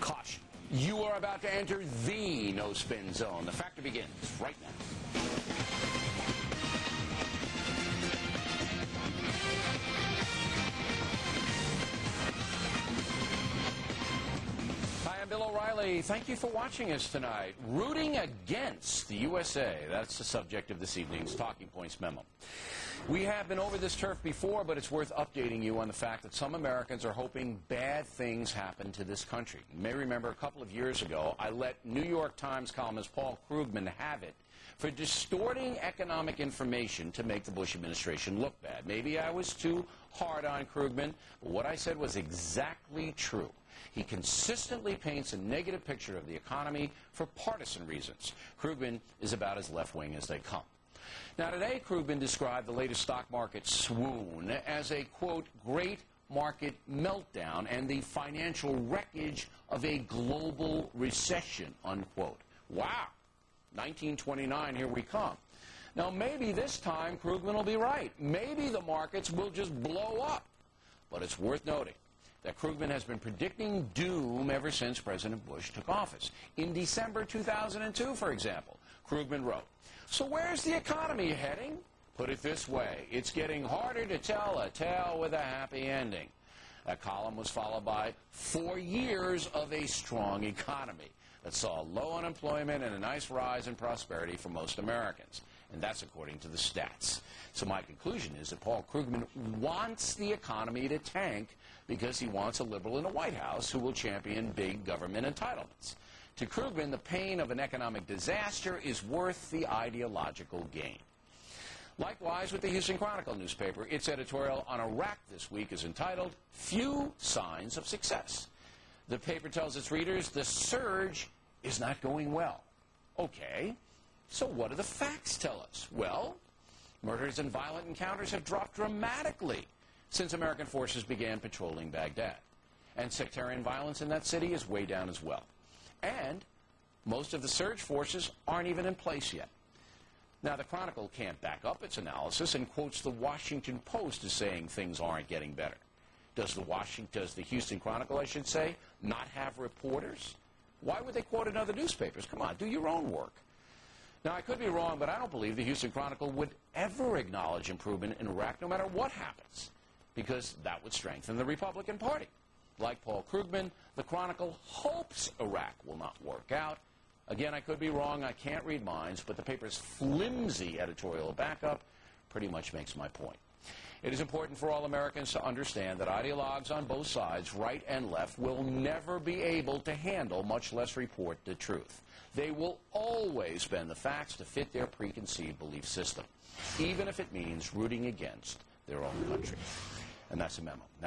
Caution. You are about to enter the no-spin zone. The factor begins right now. Hi, I'm Bill O'Reilly. Thank you for watching us tonight. Rooting against the USA. That's the subject of this evening's Talking Points memo. We have been over this turf before, but it's worth updating you on the fact that some Americans are hoping bad things happen to this country. You may remember a couple of years ago, I let New York Times columnist Paul Krugman have it for distorting economic information to make the Bush administration look bad. Maybe I was too hard on Krugman, but what I said was exactly true. He consistently paints a negative picture of the economy for partisan reasons. Krugman is about as left-wing as they come. Now, today, Krugman described the latest stock market swoon as a, quote, great market meltdown and the financial wreckage of a global recession, unquote. Wow. 1929, here we come. Now, maybe this time Krugman will be right. Maybe the markets will just blow up. But it's worth noting that Krugman has been predicting doom ever since President Bush took office. In December 2002, for example, Krugman wrote, "So where's the economy heading? Put it this way, it's getting harder to tell a tale with a happy ending." That column was followed by 4 years of a strong economy that saw low unemployment and a nice rise in prosperity for most Americans. And that's according to the stats. So my conclusion is that Paul Krugman wants the economy to tank because he wants a liberal in the White House who will champion big government entitlements. To Krugman, the pain of an economic disaster is worth the ideological gain. Likewise with the Houston Chronicle newspaper, its editorial on Iraq this week is entitled, "Few Signs of Success." The paper tells its readers the surge is not going well. Okay, so what do the facts tell us? Well, murders and violent encounters have dropped dramatically since American forces began patrolling Baghdad. And sectarian violence in that city is way down as well. And most of the surge forces aren't even in place yet. Now, the Chronicle can't back up its analysis and quotes the Washington Post as saying things aren't getting better. Does the Houston Chronicle, I should say, not have reporters? Why would they quote another newspapers? Come on, do your own work. Now, I could be wrong, but I don't believe the Houston Chronicle would ever acknowledge improvement in Iraq no matter what happens, because that would strengthen the Republican Party. Like Paul Krugman, the Chronicle hopes Iraq will not work out. Again, I could be wrong. I can't read minds, but the paper's flimsy editorial backup pretty much makes my point. It is important for all Americans to understand that ideologues on both sides, right and left, will never be able to handle, much less report, the truth. They will always bend the facts to fit their preconceived belief system, even if it means rooting against their own country. And that's a memo. Now,